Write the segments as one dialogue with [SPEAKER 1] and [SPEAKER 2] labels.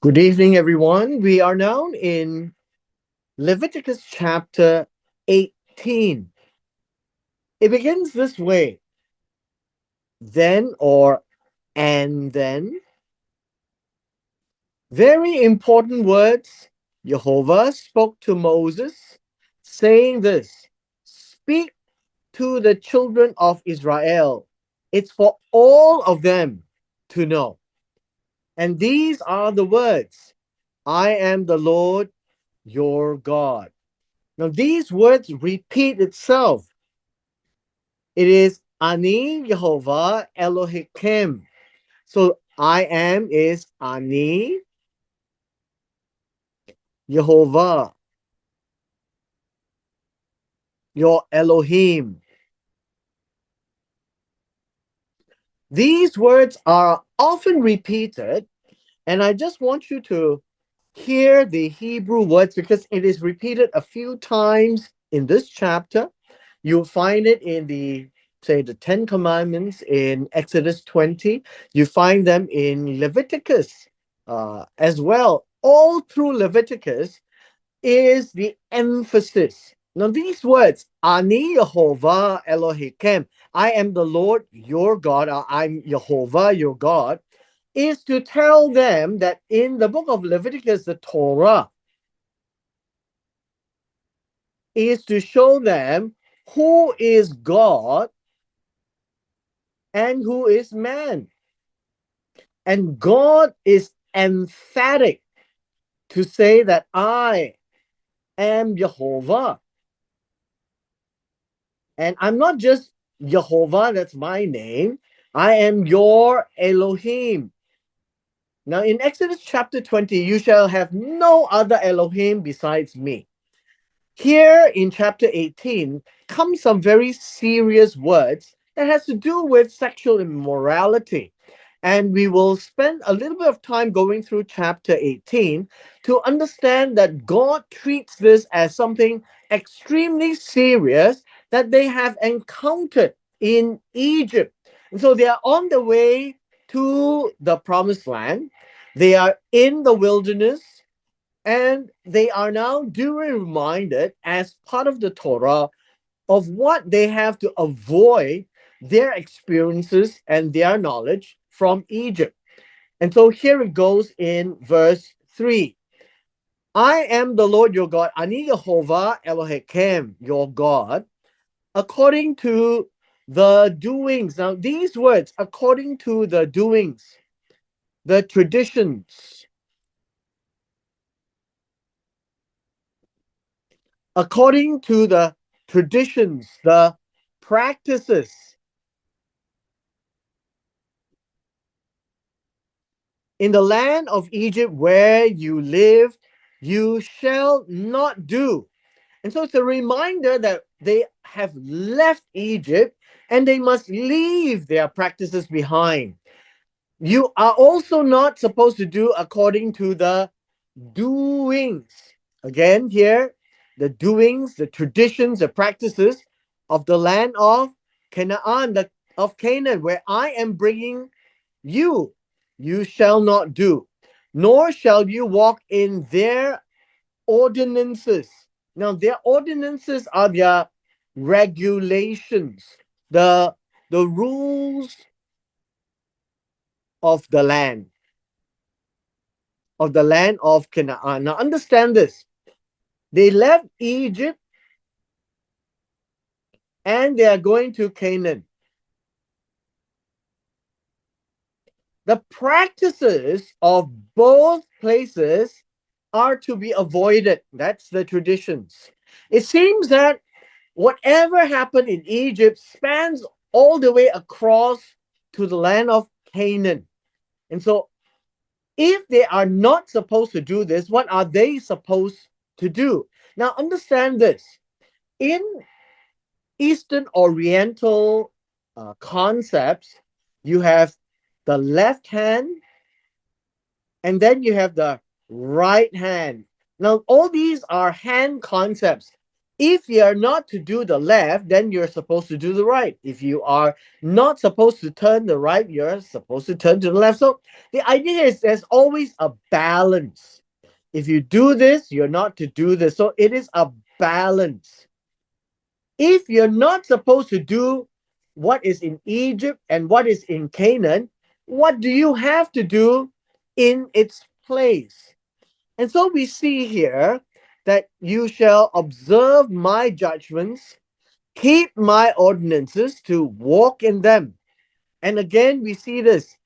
[SPEAKER 1] Good evening, everyone. We are now in Leviticus chapter 18. It begins this way: then or and then. Very important words. Jehovah spoke to Moses, saying this: Speak to the children of Israel. It's for all of them to know. And these are the words: I am the Lord your God. Now, these words repeat itself. It is Ani Yehovah Elohim. So I am is Ani Yehovah, your Elohim. These words are often repeated, and I just want you to hear the Hebrew words because it is repeated a few times in this chapter. You'll find it in the Ten Commandments in Exodus 20. You find them in Leviticus as well. All through Leviticus is the emphasis. Now, these words, Ani Yehovah Elohim, I am the Lord your God, or I'm Jehovah your God, is to tell them that in the book of Leviticus, the Torah is to show them who is God and who is man. And God is emphatic to say that I am Jehovah. And I'm not just Jehovah, that's my name. I am your Elohim. Now, in Exodus chapter 20, you shall have no other Elohim besides me. Here in chapter 18 come some very serious words that has to do with sexual immorality. And we will spend a little bit of time going through chapter 18 to understand that God treats this as something extremely serious that they have encountered in Egypt. And so they are on the way to the promised land. They are in the wilderness and they are now duly reminded as part of the Torah of what they have to avoid their experiences and their knowledge from Egypt. And so here it goes in verse 3. I am the Lord your God, Ani Yehovah Elohim, your God, according to the doings. Now, these words, according to the doings, the traditions, according to the traditions, the practices in the land of Egypt where you live, you shall not do. And so it's a reminder that they have left Egypt and they must leave their practices behind. You are also not supposed to do according to the doings. Again, here, the doings, the traditions, the practices of the land of Canaan, of Canaan, where I am bringing you, you shall not do, nor shall you walk in their ordinances. Now, their ordinances are their regulations, the, the rules of the land, of Canaan. Now, understand this. They left Egypt and they are going to Canaan. The practices of both places are to be avoided. That's the traditions. It seems that whatever happened in Egypt spans all the way across to the land of Canaan. And so, if they are not supposed to do this, what are they supposed to do? Now, understand this. In Eastern Oriental concepts, you have the left hand and then you have the right hand. Now, all these are hand concepts. If you are not to do the left, then you're supposed to do the right. If you are not supposed to turn the right, you're supposed to turn to the left. So the idea is there's always a balance. If you do this, you're not to do this. So it is a balance. If you're not supposed to do what is in Egypt and what is in Canaan, what do you have to do in its place? And so we see here that you shall observe my judgments, keep my ordinances to walk in them. And again, we see this.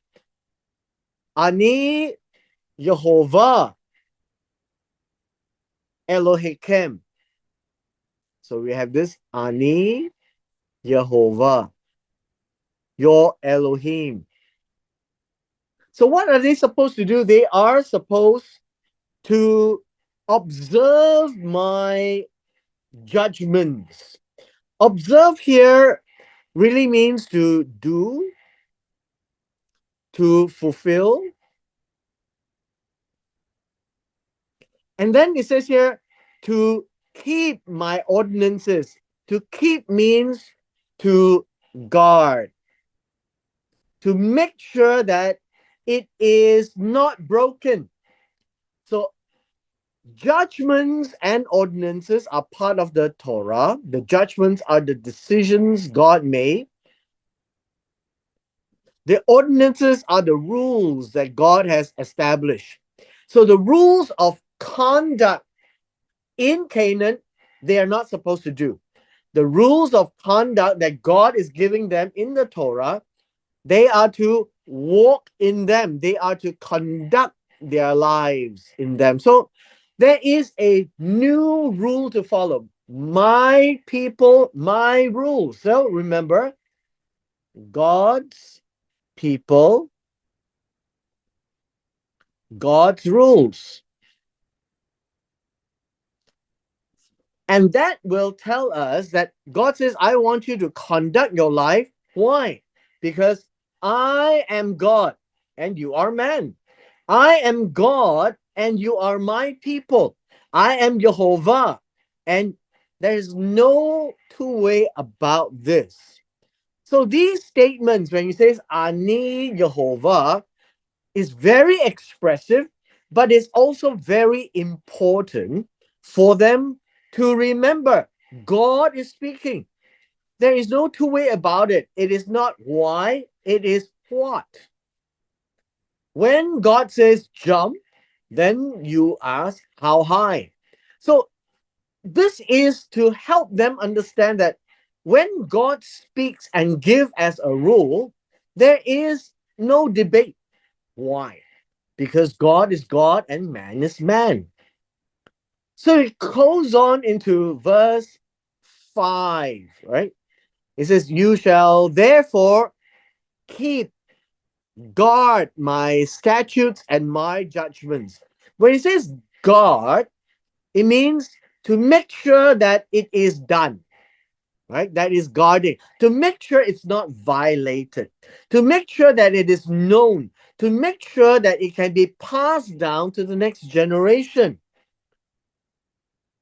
[SPEAKER 1] Ani Yehovah Elohim. So we have this Ani Yehovah, your Elohim. So what are they supposed to do? They are supposed to observe my judgments. Observe here really means to do, to fulfill. And then it says here to keep my ordinances. To keep means to guard, to make sure that it is not broken. So judgments and ordinances are part of the Torah. The judgments are the decisions God made. The ordinances are the rules that God has established. So the rules of conduct in Canaan, they are not supposed to do. The rules of conduct that God is giving them in the Torah, they are to walk in them. They are to conduct their lives in them. So there is a new rule to follow. My people, my rules. So remember, God's people, God's rules. And that will tell us that God says, I want you to conduct your life. Why? Because I am God and you are man. I am God and you are my people. I am Jehovah. And there's no two-way about this. So these statements, when he says, Ani Jehovah, is very expressive, but it's also very important for them to remember God is speaking. There is no two way about it. It is not why, it is what. When God says jump, then you ask how high. So this is to help them understand that when God speaks and give as a rule, there is no debate. Why? Because God is God and man is man. So it goes on into verse 5, right? It says, you shall therefore keep guard my statutes and my judgments. When it says guard, it means to make sure that it is done, right? That is guarding, to make sure it's not violated, to make sure that it is known, to make sure that it can be passed down to the next generation.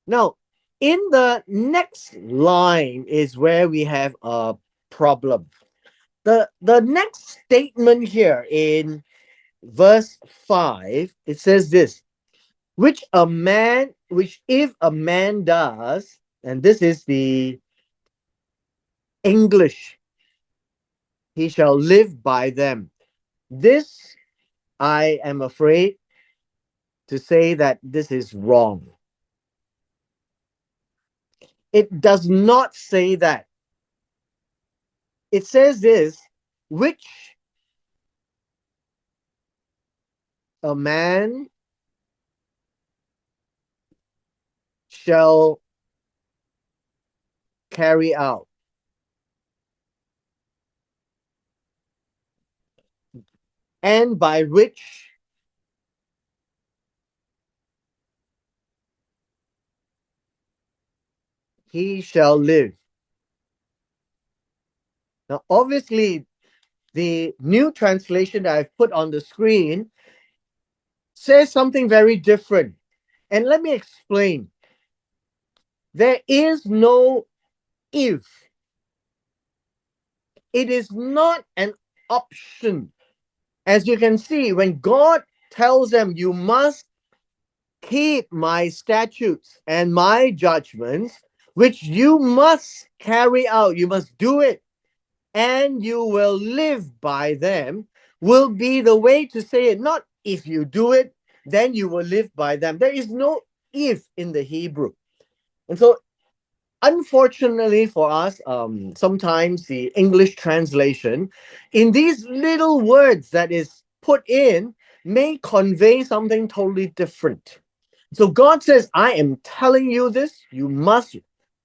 [SPEAKER 1] Now, in the next line is where we have a problem. The next statement here in verse 5, it says this, which if a man does, and this is the English, he shall live by them. This, I am afraid to say that this is wrong. It does not say that. It says this, which a man shall carry out. And by which he shall live. Now, obviously, the new translation that I've put on the screen says something very different. And let me explain. There is no if. It is not an option. As you can see, when God tells them, you must keep my statutes and my judgments, which you must carry out, you must do it, and you will live by them, will be the way to say it. Not if you do it, then you will live by them. There is no if in the Hebrew. And so, unfortunately for us, sometimes the English translation, in these little words that is put in, may convey something totally different. So God says, I am telling you this, you must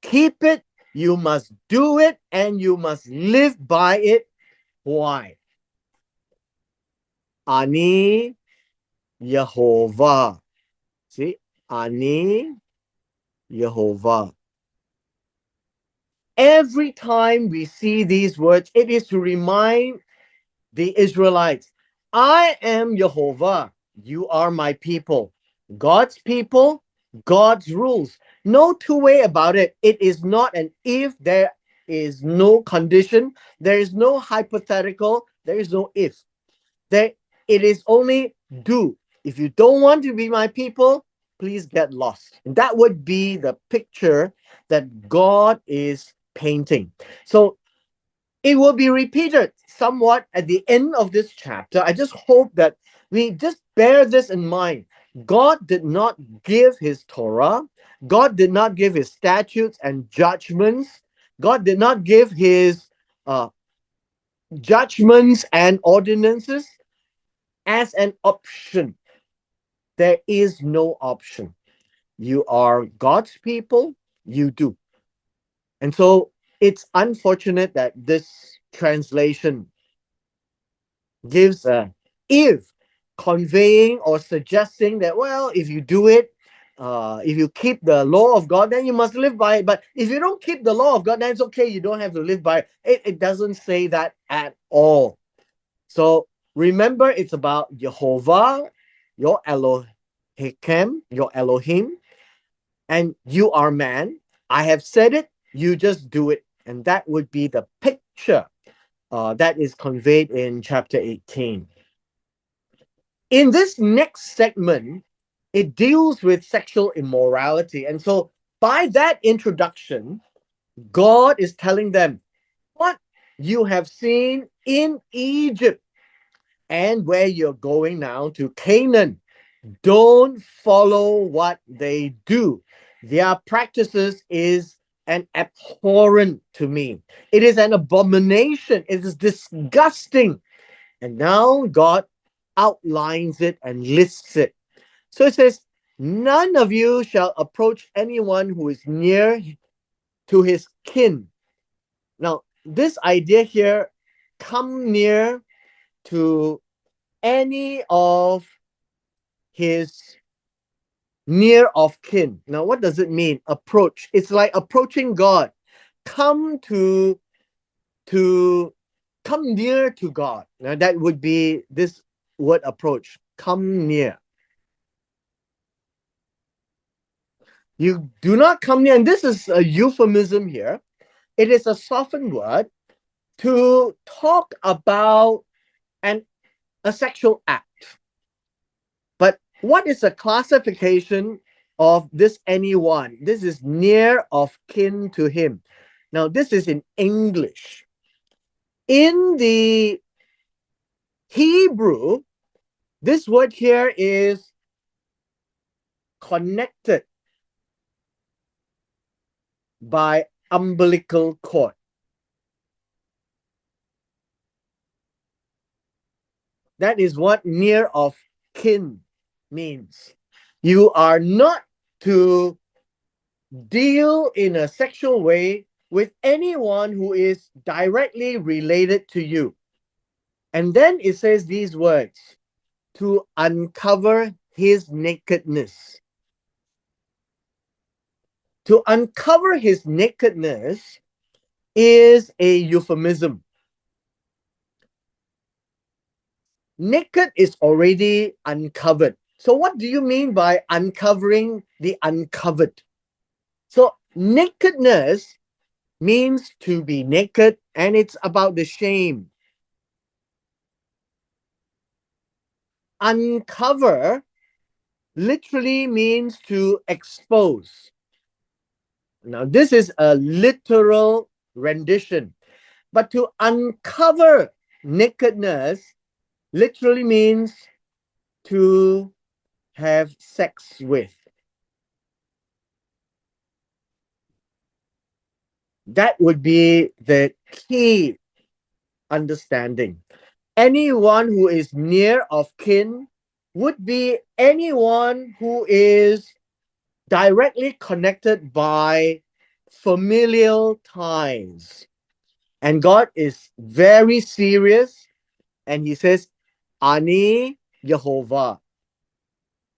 [SPEAKER 1] keep it, you must do it, and you must live by it. Why? Ani Yehovah. See? Ani Yehovah. Every time we see these words, it is to remind the Israelites, I am Jehovah. You are my people. God's people, God's rules. No two-way about it. It is not an if, there is no condition, there is no hypothetical, there is no if. There, it is only do. If you don't want to be my people, please get lost. And that would be the picture that God is painting. So it will be repeated somewhat at the end of this chapter. I just hope that we just bear this in mind. God did not give his Torah, God did not give his statutes and judgments, God did not give his uh, judgments and ordinances as an option. There is no option. You are God's people, you do. And so it's unfortunate that this translation gives a if, conveying or suggesting that, well, if you do it, if you keep the law of God, then you must live by it. But if you don't keep the law of God, then it's okay. You don't have to live by it. It doesn't say that at all. So remember, it's about Jehovah, your Elohim, your Elohim, and you are man. I have said it, you just do it. And that would be the picture that is conveyed in chapter 18. In this next segment, it deals with sexual immorality. And so, by that introduction, God is telling them what you have seen in Egypt and where you're going now to Canaan. Don't follow what they do. Their practices is an abhorrent to me. It is an abomination. It is disgusting. And now God outlines it and lists it. So it says, none of you shall approach anyone who is near to his kin. Now, this idea here, come near to any of his near of kin. Now, what does it mean? Approach. It's like approaching God. Come to come near to God. Now, that would be this word approach. Come near. You do not come near, and this is a euphemism here. It is a softened word to talk about an a sexual act. But what is the classification of this anyone? This is near of kin to him. Now, this is in English. In the Hebrew, this word here is connected by umbilical cord. That is what near of kin means. You are not to deal in a sexual way with anyone who is directly related to you. And then it says these words, to uncover his nakedness. To uncover his nakedness is a euphemism. Naked is already uncovered. So, what do you mean by uncovering the uncovered? So, nakedness means to be naked, and it's about the shame. Uncover literally means to expose. Now, this is a literal rendition, but to uncover nakedness literally means to have sex with. That would be the key understanding. Anyone who is near of kin would be anyone who is directly connected by familial ties. And God is very serious, and he says, Ani Jehovah.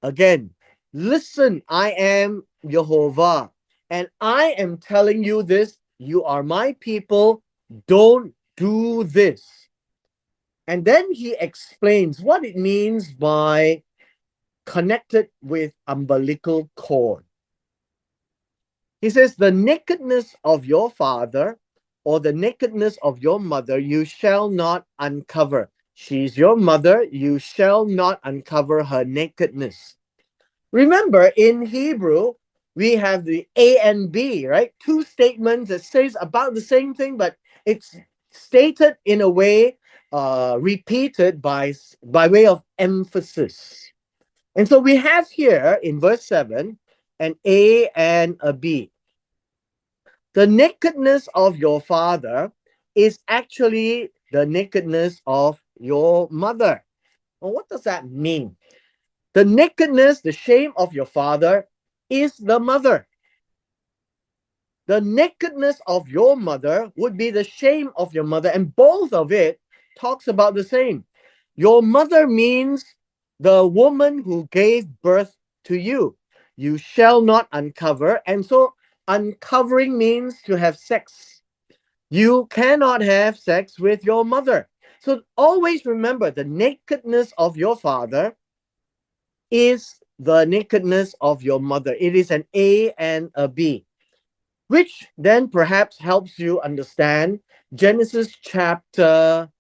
[SPEAKER 1] Again, listen, I am Jehovah, and I am telling you this. You are my people. Don't do this. And then he explains what it means by connected with umbilical cord. He says, the nakedness of your father or the nakedness of your mother, you shall not uncover. She's your mother, you shall not uncover her nakedness. Remember, in Hebrew, we have the A and B, right? Two statements that says about the same thing, but it's stated in a way, repeated by way of emphasis. And so we have here in verse 7 an A and a B. The nakedness of your father is actually the nakedness of your mother. Well, what does that mean? The nakedness, the shame of your father is the mother. The nakedness of your mother would be the shame of your mother, and both of it talks about the same. Your mother means the woman who gave birth to you. You shall not uncover, and so uncovering means to have sex. You cannot have sex with your mother. So always remember the nakedness of your father is the nakedness of your mother. It is an A and a B, which then perhaps helps you understand Genesis chapter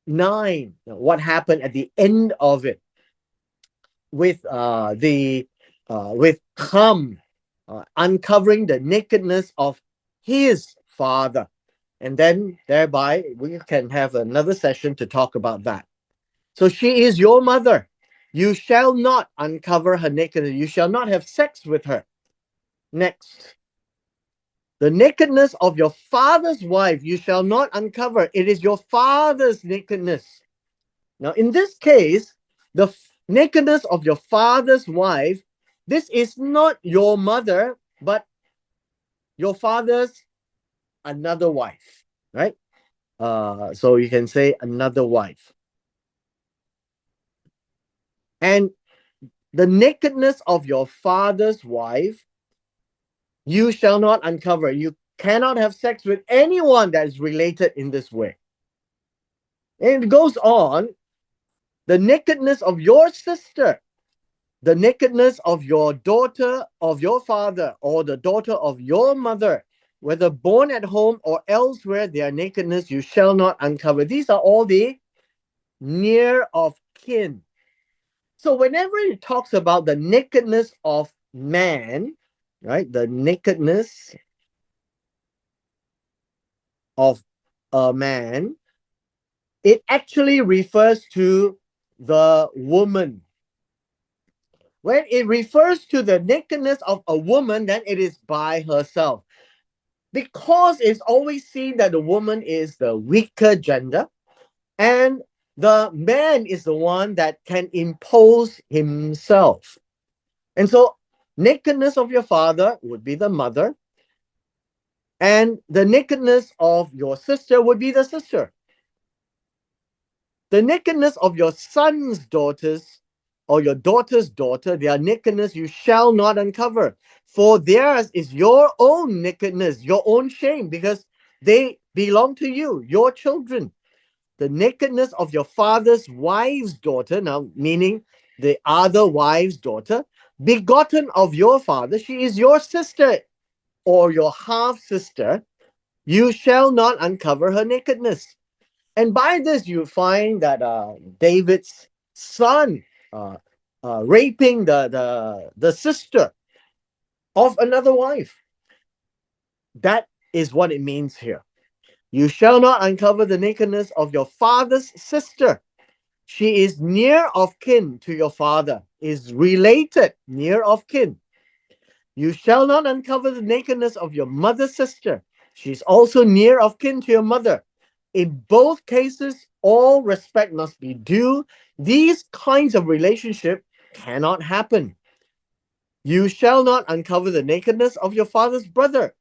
[SPEAKER 1] 9, what happened at the end of it with the with Ham uncovering the nakedness of his father. And then thereby we can have another session to talk about that. So she is your mother. You shall not uncover her nakedness. You shall not have sex with her. Next. The nakedness of your father's wife you shall not uncover. It is your father's nakedness. Now, in this case, the nakedness of your father's wife, this is not your mother, but your father's another wife, right? So you can say another wife. And the nakedness of your father's wife, you shall not uncover. You cannot have sex with anyone that is related in this way. And it goes on, the nakedness of your sister, the nakedness of your daughter of your father, or the daughter of your mother, whether born at home or elsewhere, their nakedness you shall not uncover. These are all the near of kin. So whenever it talks about the nakedness of man, right, the nakedness of a man, it actually refers to the woman. When it refers to the nakedness of a woman, then it is by herself. Because it's always seen that the woman is the weaker gender, and the man is the one that can impose himself. And so, nakedness of your father would be the mother, and the nakedness of your sister would be the sister. The nakedness of your son's daughters or your daughter's daughter, their nakedness you shall not uncover. For theirs is your own nakedness, your own shame, because they belong to you, your children. The nakedness of your father's wife's daughter, now meaning the other wife's daughter, begotten of your father, she is your sister. or your half sister, you shall not uncover her nakedness. And by this, you find that David's son uh, raping the sister of another wife. That is what it means here. You shall not uncover the nakedness of your father's sister. She is near of kin to your father, is related, near of kin. You shall not uncover the nakedness of your mother's sister. She is also near of kin to your mother. In both cases, all respect must be due. These kinds of relationship cannot happen. You shall not uncover the nakedness of your father's brother.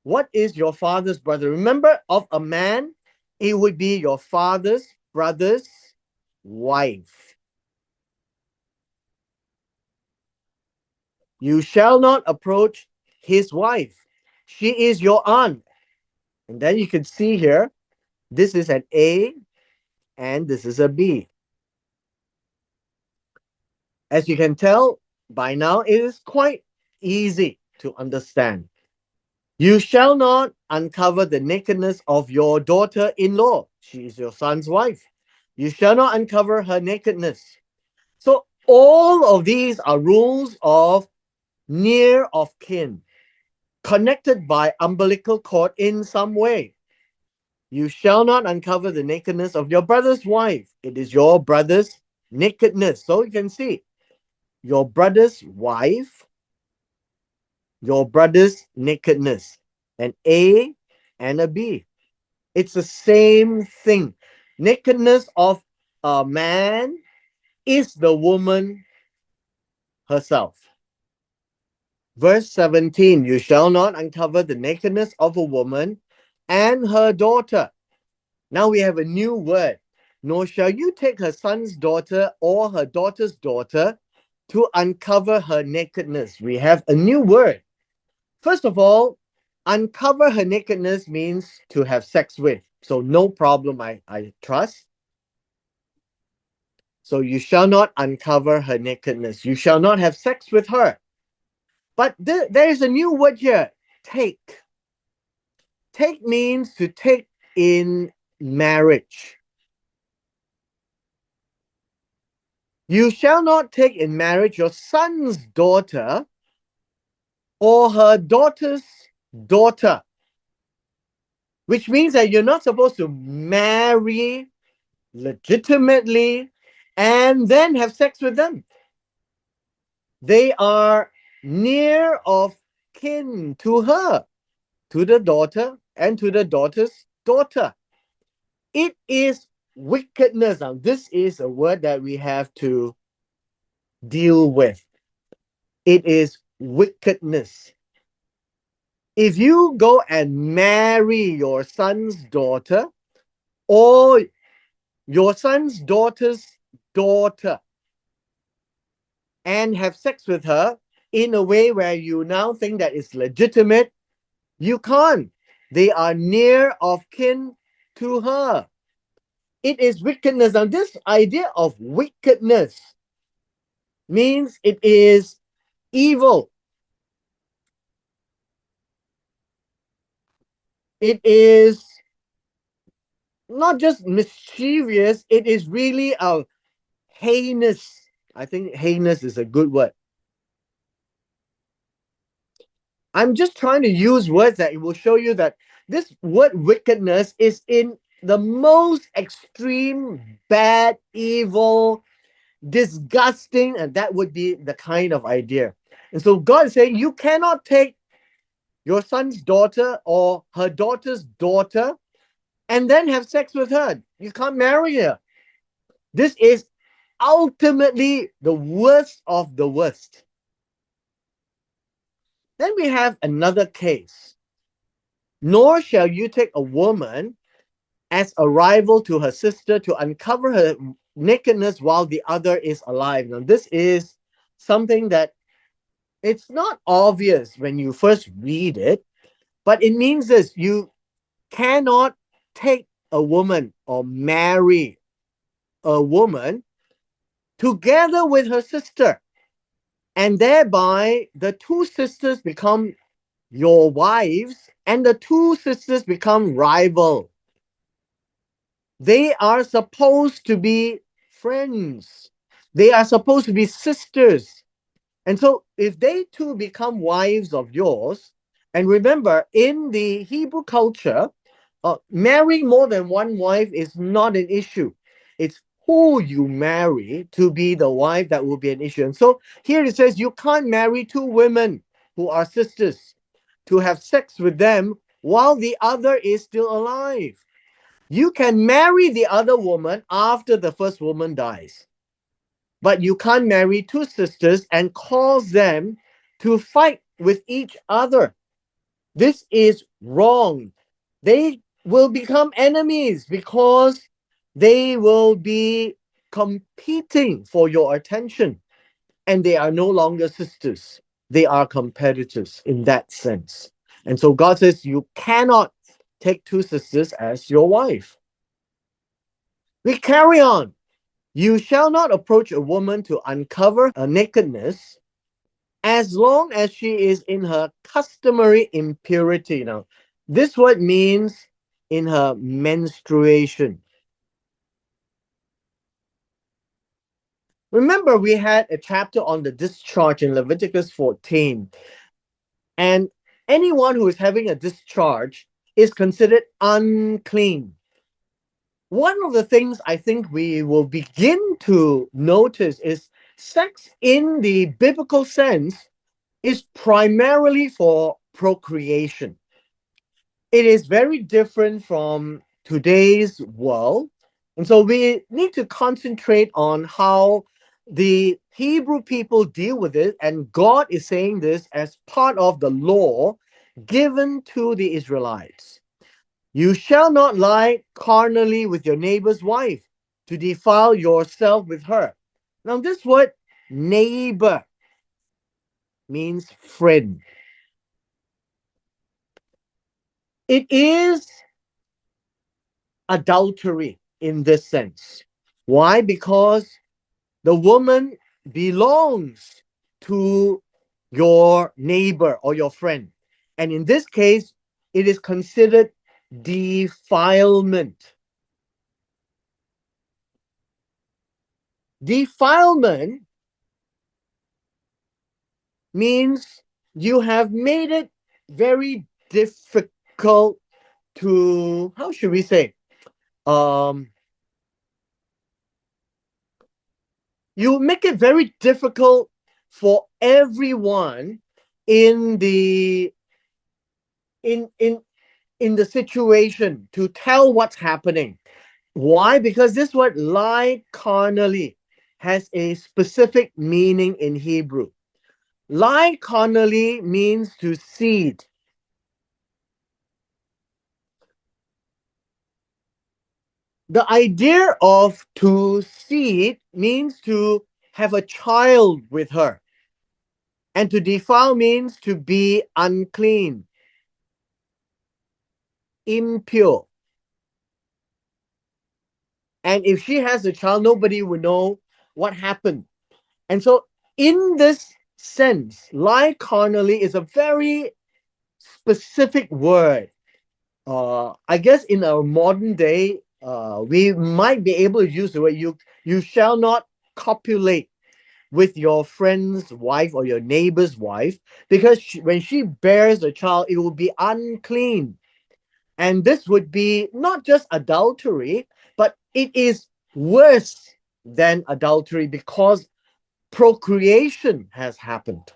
[SPEAKER 1] What is your father's brother? Remember, of a man, it would be your father's brother's wife. You shall not approach his wife. She is your aunt. And then you can see here, this is an A and this is a B. As you can tell by now, it is quite easy to understand. You shall not uncover the nakedness of your daughter in law. She is your son's wife. You shall not uncover her nakedness. So, all of these are rules of near of kin, connected by umbilical cord in some way. You shall not uncover the nakedness of your brother's wife. It is your brother's nakedness. So, you can see your brother's wife, your brother's nakedness, an A and a B. It's the same thing. Nakedness of a man is the woman herself. Verse 17, you shall not uncover the nakedness of a woman and her daughter. Now we have a new word. Nor shall you take her son's daughter or her daughter's daughter to uncover her nakedness. We have a new word. First of all, uncover her nakedness means to have sex with. So no problem, I trust. So you shall not uncover her nakedness. You shall not have sex with her. But there is a new word here, take. Take means to take in marriage. You shall not take in marriage your son's daughter or her daughter's daughter, which means that you're not supposed to marry legitimately and then have sex with them. They are near of kin to her, to the daughter and to the daughter's daughter. It is wickedness. Now, this is a word that we have to deal with. It is wickedness. If you go and marry your son's daughter or your son's daughter's daughter and have sex with her in a way where you now think that it's legitimate, you can't. They are near of kin to her. It is wickedness. Now, this idea of wickedness means it is evil. It is not just mischievous, it is really a heinous. I think heinous is a good word. I'm just trying to use words that will show you that this word wickedness is in the most extreme, bad, evil, disgusting, and that would be the kind of idea. And so God is saying, you cannot take your son's daughter or her daughter's daughter and then have sex with her. You can't marry her. This is ultimately the worst of the worst. Then we have another case. Nor shall you take a woman as a rival to her sister to uncover her nakedness while the other is alive. Now, this is something that it's not obvious when you first read it, but it means this: you cannot take a woman or marry a woman together with her sister, and thereby the two sisters become your wives, and the two sisters become rival. They are supposed to be friends. They are supposed to be sisters. And so if they two become wives of yours, and remember, in the Hebrew culture, marrying more than one wife is not an issue. It's who you marry to be the wife that will be an issue. And so here it says you can't marry two women who are sisters to have sex with them while the other is still alive. You can marry the other woman after the first woman dies, but you can't marry two sisters and cause them to fight with each other. This is wrong. They will become enemies because they will be competing for your attention, and they are no longer sisters. They are competitors in that sense. And so God says you cannot take two sisters as your wife. We carry on. You shall not approach a woman to uncover her nakedness as long as she is in her customary impurity. Now, this word means in her menstruation. Remember, we had a chapter on the discharge in Leviticus 14, and anyone who is having a discharge is considered unclean. One of the things I think we will begin to notice is sex in the biblical sense is primarily for procreation. It is very different from today's world. And so we need to concentrate on how the Hebrew people deal with it. And God is saying this as part of the law given to the Israelites. You shall not lie carnally with your neighbor's wife to defile yourself with her. Now, this word neighbor means friend. It is adultery in this sense. Why? Because the woman belongs to your neighbor or your friend. And in this case, it is considered defilement. Defilement means you have made it very difficult to, how should we say, um, you make it very difficult for everyone in the in in in the situation to tell what's happening. Why? Because this word lie carnally has a specific meaning in Hebrew. Lie carnally means to seed. The idea of to seed means to have a child with her. And to defile means to be unclean, impure. And if she has a child, nobody will know what happened. And so, in this sense, lie carnally is a very specific word. I guess in our modern day, we might be able to use the word you shall not copulate with your friend's wife or your neighbor's wife, because when she bears a child, it will be unclean. And this would be not just adultery, but it is worse than adultery because procreation has happened.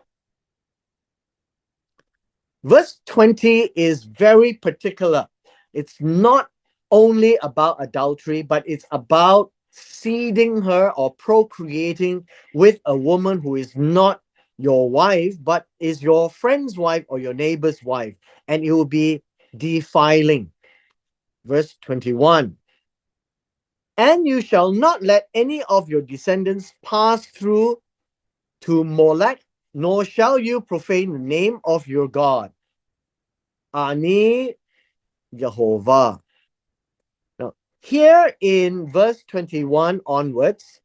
[SPEAKER 1] Verse 20 is very particular. It's not only about adultery, but it's about seeding her or procreating with a woman who is not your wife, but is your friend's wife or your neighbor's wife. And it will be defiling. Verse 21. And you shall not let any of your descendants pass through to Molech, nor shall you profane the name of your God. Ani Jehovah. Now, here in verse 21 onwards,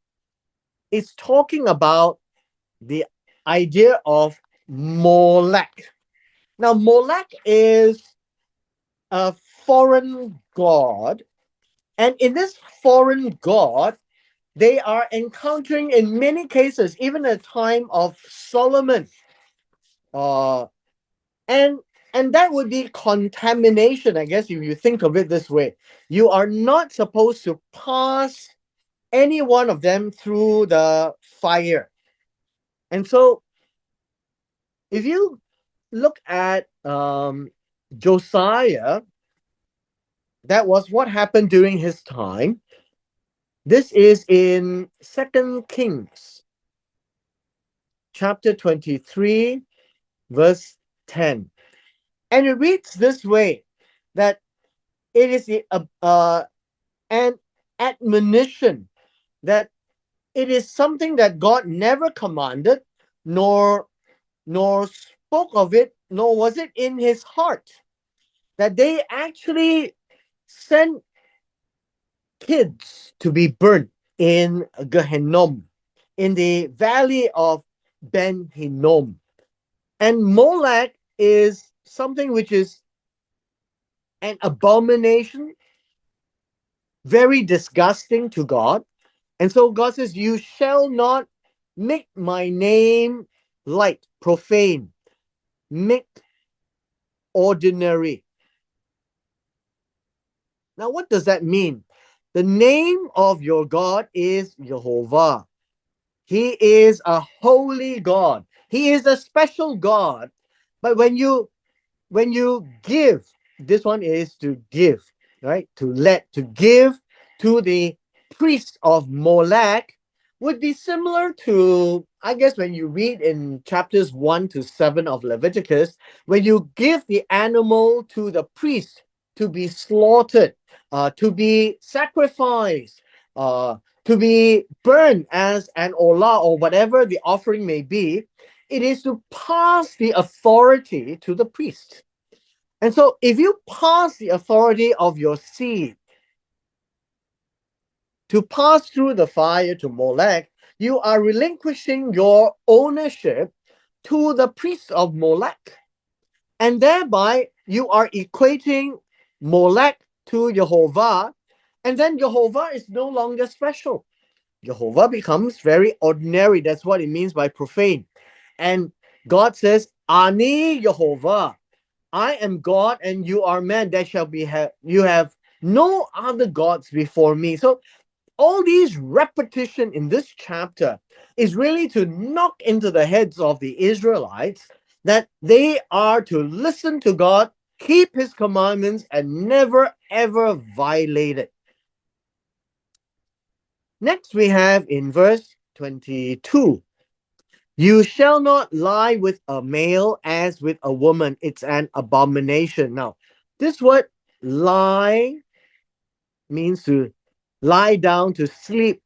[SPEAKER 1] it's talking about the idea of Molech. Now, Molech is a foreign god, and in this foreign god, they are encountering in many cases, even at the time of Solomon, uh, and and that would be contamination, I guess, if you think of it this way. You are not supposed to pass any one of them through the fire. And so, if you look at Josiah, that was what happened during his time. This is in Second Kings, chapter 23, verse 10. And it reads this way, that it is an admonition, that it is something that God never commanded, nor spoke of it, nor was it in his heart, that they actually sent kids to be burnt in Gehenna, in the valley of Ben Hinnom. And Molech is something which is an abomination, very disgusting to God. And so God says, "You shall not make my name light, profane, make ordinary." Now, what does that mean? The name of your God is Jehovah. He is a holy God. He is a special God. But when you give, this one is to give, right? To give to the priest of Molech would be similar to, I guess, when you read in chapters 1 to 7 of Leviticus, when you give the animal to the priest to be slaughtered, to be sacrificed, to be burned as an olah or whatever the offering may be. It is to pass the authority to the priest. And so, if you pass the authority of your seed to pass through the fire to Molech, you are relinquishing your ownership to the priest of Molech. And thereby, you are equating Molech to Jehovah. And then Jehovah is no longer special. Jehovah becomes very ordinary. That's what it means by profane. And God says, Ani Jehovah. I am God and you are man. There shall be you have no other gods before me. So all these repetition in this chapter is really to knock into the heads of the Israelites that they are to listen to God, keep his commandments, and never ever violate it. Next, we have in verse 22, you shall not lie with a male as with a woman. It's an abomination. Now, this word lie means to lie down to sleep,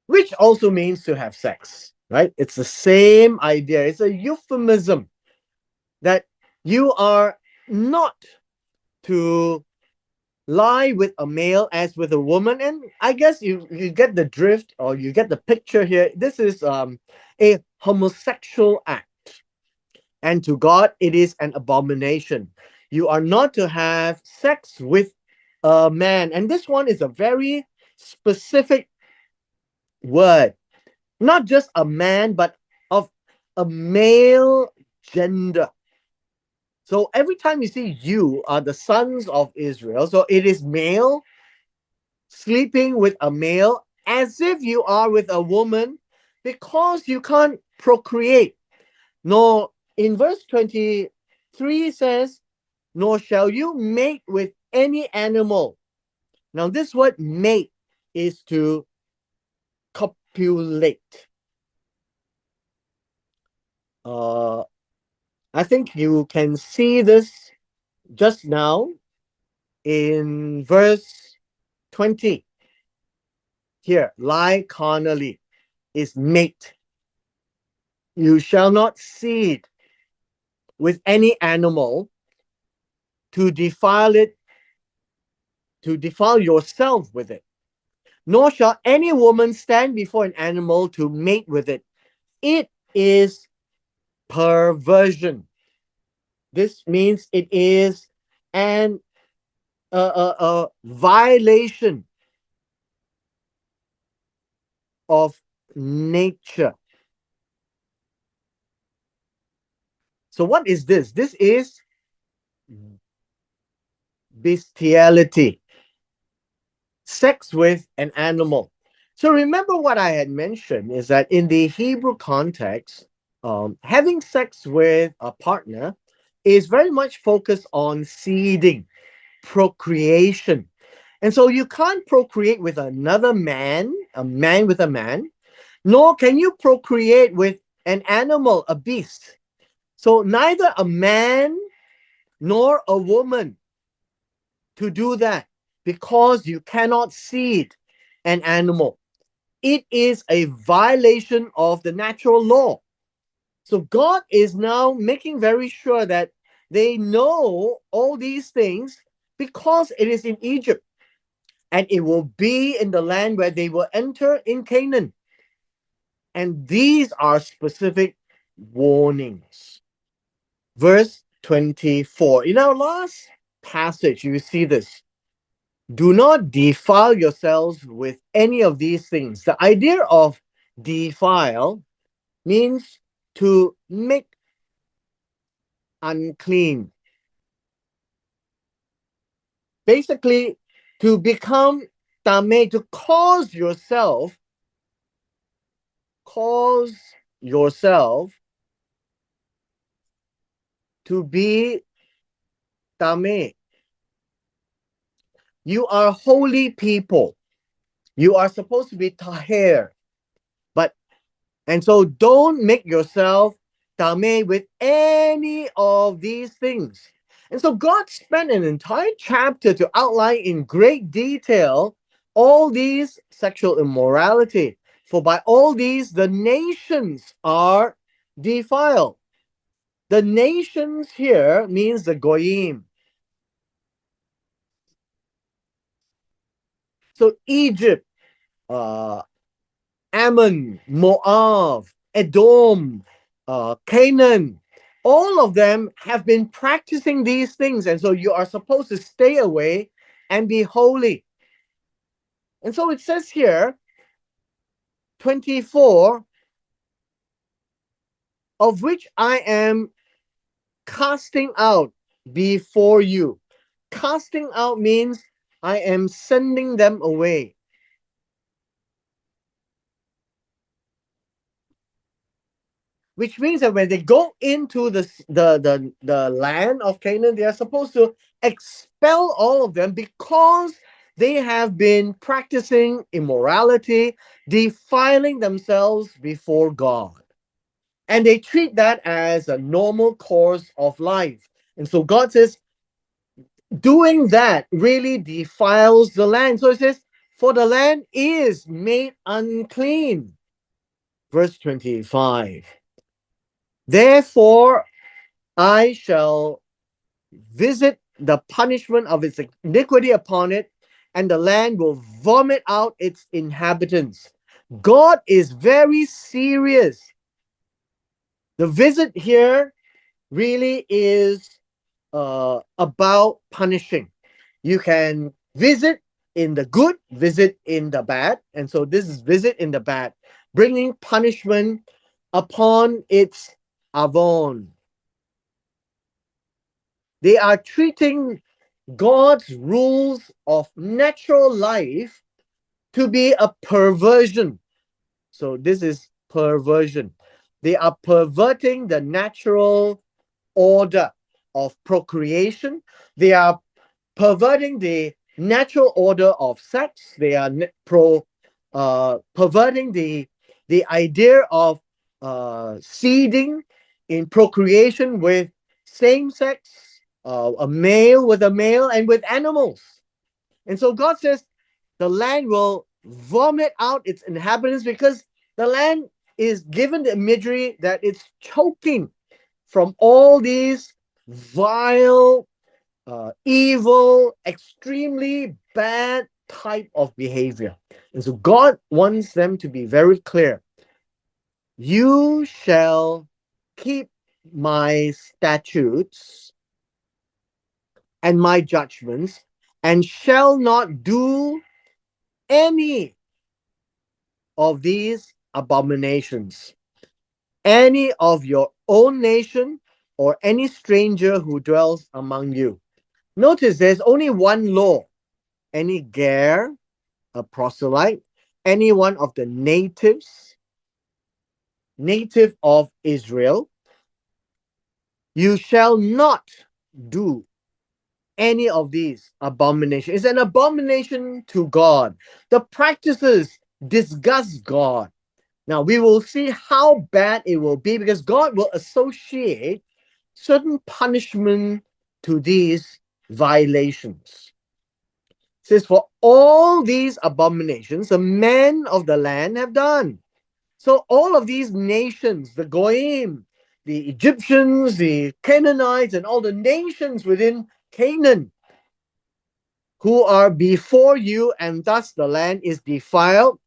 [SPEAKER 1] which also means to have sex, right? It's the same idea. It's a euphemism that you are not to lie with a male as with a woman. And I guess you get the drift, or you get the picture here. This is a homosexual act. And to God, it is an abomination. You are not to have sex with a man. And this one is a very specific word, not just a man, but of a male gender. So every time you see you are the sons of Israel, so it is male sleeping with a male as if you are with a woman, because you can't procreate. Nor in verse 23 says, nor shall you mate with any animal. Now, this word mate is to copulate. I think you can see this just now in verse 20. Here, lie carnally is mate. You shall not seed with any animal to defile it, to defile yourself with it. Nor shall any woman stand before an animal to mate with it. It is perversion. This means it is an a violation of nature. So what is this? This is bestiality, sex with an animal. So remember what I had mentioned is that in the Hebrew context, having sex with a partner is very much focused on seeding, procreation. And so you can't procreate with another man, a man with a man, nor can you procreate with an animal, a beast. So neither a man nor a woman to do that because you cannot seed an animal. It is a violation of the natural law. So God is now making very sure that they know all these things because it is in Egypt and it will be in the land where they will enter in Canaan. And these are specific warnings. Verse 24. In our last passage, you see this. Do not defile yourselves with any of these things. The idea of defile means to make unclean. Basically, to become tame, to cause yourself to be tame. You are holy people. You are supposed to be tahir. But and so don't make yourself tame with any of these things. And so God spent an entire chapter to outline in great detail all these sexual immorality. For by all these, the nations are defiled. The nations here means the Goyim. So Egypt, uh, Ammon, Moab, Edom, Canaan, all of them have been practicing these things. And so you are supposed to stay away and be holy. And so it says here, 24, of which I am casting out before you. Casting out means I am sending them away. Which means that when they go into the land of Canaan, they are supposed to expel all of them because they have been practicing immorality, defiling themselves before God. And they treat that as a normal course of life. And so God says, doing that really defiles the land. So it says, for the land is made unclean. Verse 25. Therefore, I shall visit the punishment of its iniquity upon it, and the land will vomit out its inhabitants. God is very serious. The visit here really is about punishing. You can visit in the good, visit in the bad. And so this is visit in the bad, bringing punishment upon its avon. They are treating God's rules of natural life to be a perversion. So this is perversion. They are perverting the natural order of procreation. They are perverting the natural order of sex. They are perverting the idea of seeding in procreation with same sex, a male with a male, and with animals. And so God says the land will vomit out its inhabitants because the land is given the imagery that it's choking from all these vile, evil, extremely bad type of behavior. And so God wants them to be very clear. You shall keep my statutes and my judgments, and shall not do any of these abominations. Any of your own nation or any stranger who dwells among you. Notice there's only one law. Any Ger, a proselyte, any one of the native of Israel, you shall not do any of these abominations. It's an abomination to God. The practices disgust God. Now we will see how bad it will be because God will associate certain punishment to these violations. It says, for all these abominations the men of the land have done. So all of these nations, the Goyim, the Egyptians, the Canaanites, and all the nations within Canaan who are before you, and thus the land is defiled.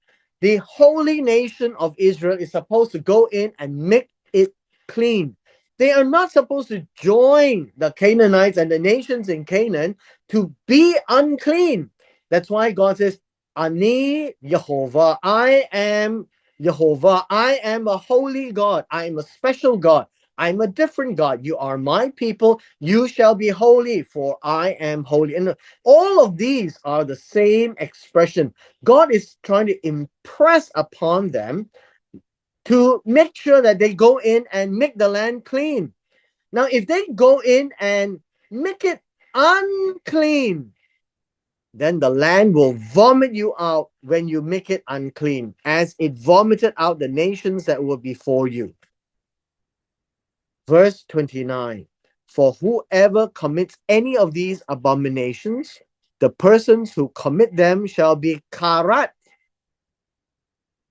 [SPEAKER 1] The holy nation of Israel is supposed to go in and make it clean. They are not supposed to join the Canaanites and the nations in Canaan to be unclean. That's why God says, Ani Yehovah, I am Yehovah, I am a holy God, I am a special God. I'm a different God. You are my people. You shall be holy, for I am holy. And all of these are the same expression. God is trying to impress upon them to make sure that they go in and make the land clean. Now, if they go in and make it unclean, then the land will vomit you out when you make it unclean, as it vomited out the nations that were before you. Verse 29. For whoever commits any of these abominations, the persons who commit them shall be karat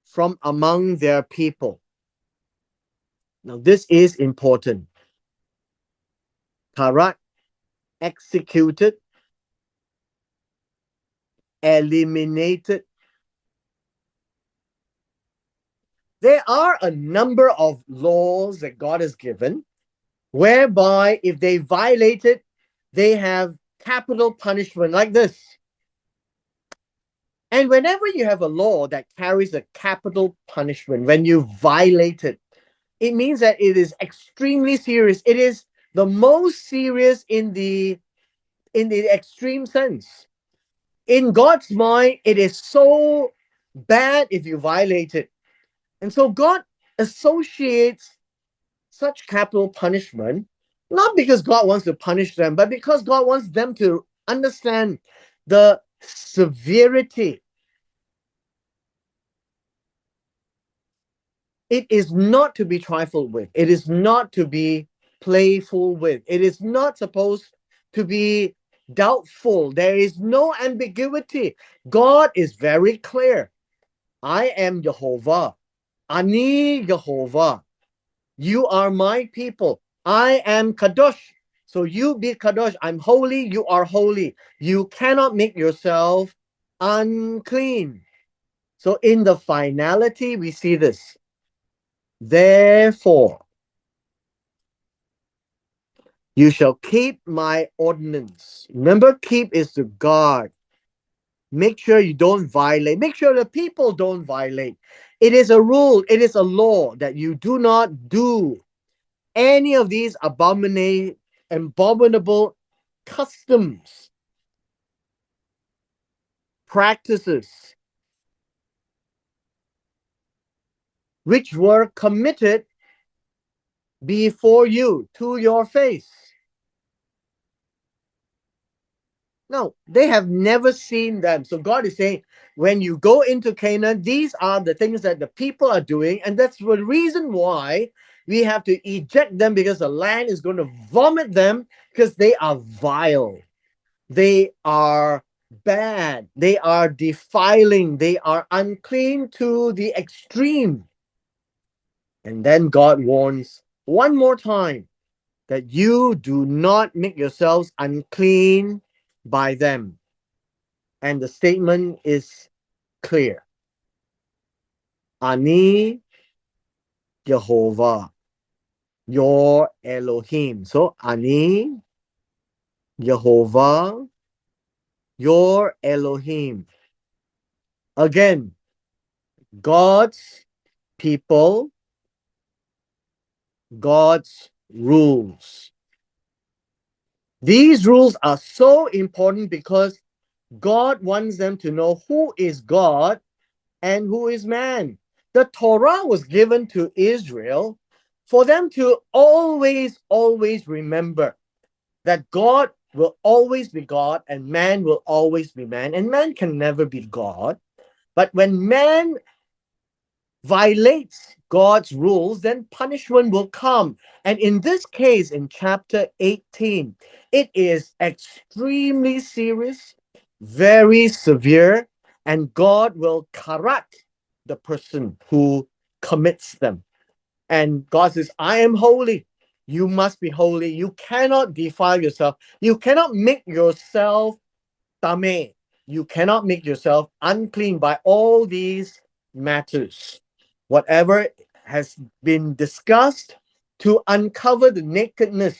[SPEAKER 1] from among their people. Now, this is important. Karat, executed, eliminated. There are a number of laws that God has given, whereby if they violate it, they have capital punishment like this. And whenever you have a law that carries a capital punishment, when you violate it, it means that it is extremely serious. It is the most serious in the extreme sense. In God's mind, it is so bad if you violate it. And so God associates such capital punishment, not because God wants to punish them, but because God wants them to understand the severity. It is not to be trifled with. It is not to be playful with. It is not supposed to be doubtful. There is no ambiguity. God is very clear. I am Jehovah. Ani Jehovah. You are my people. I am Kadosh. So you be Kadosh. I'm holy. You are holy. You cannot make yourself unclean. So in the finality, we see this. Therefore, you shall keep my ordinance. Remember, keep is to guard. Make sure you don't violate. Make sure the people don't violate. It is a rule, it is a law that you do not do any of these abominable customs, practices, which were committed before you to your face. No, they have never seen them. So God is saying, when you go into Canaan, these are the things that the people are doing. And that's the reason why we have to eject them, because the land is going to vomit them, because they are vile. They are bad. They are defiling. They are unclean to the extreme. And then God warns one more time that you do not make yourselves unclean by them. And the statement is clear. Ani Jehovah. your Elohim. So, Ani, Jehovah, your Elohim. Again, God's people, God's rules. These rules are so important because God wants them to know who is God and who is man. The Torah was given to Israel for them to always remember that God will always be God and man will always be man, and man can never be God. But when man violates God's rules, then punishment will come. And in this case, in chapter 18, it is extremely serious, very severe, and God will correct the person who commits them. And God says, I am holy. You must be holy. You cannot defile yourself. You cannot make yourself tame. You cannot make yourself unclean by all these matters. Whatever has been discussed to uncover the nakedness,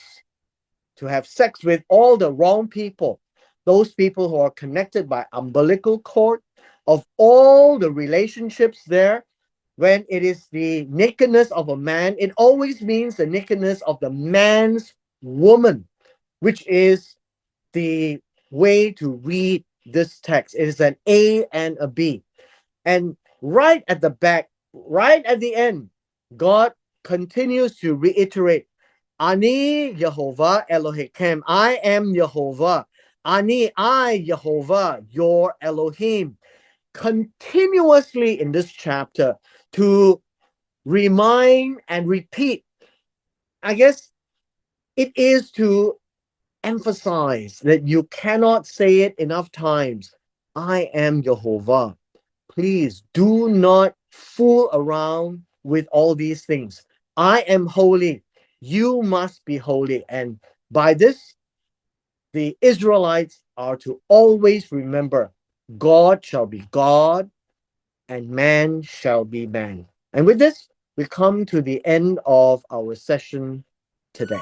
[SPEAKER 1] to have sex with all the wrong people, those people who are connected by umbilical cord, of all the relationships there, when it is the nakedness of a man, it always means the nakedness of the man's woman, which is the way to read this text. It is an A and a B. And right at the back, right at the end, God continues to reiterate, Ani Yehovah Elohim. I am Yehovah. Ani, I, Yehovah, your Elohim. Continuously in this chapter to remind and repeat. I guess it is to emphasize that you cannot say it enough times. I am Jehovah. Please do not fool around with all these things. I am holy. You must be holy. And by this, the Israelites are to always remember God shall be God and man shall be man. And with this, we come to the end of our session today.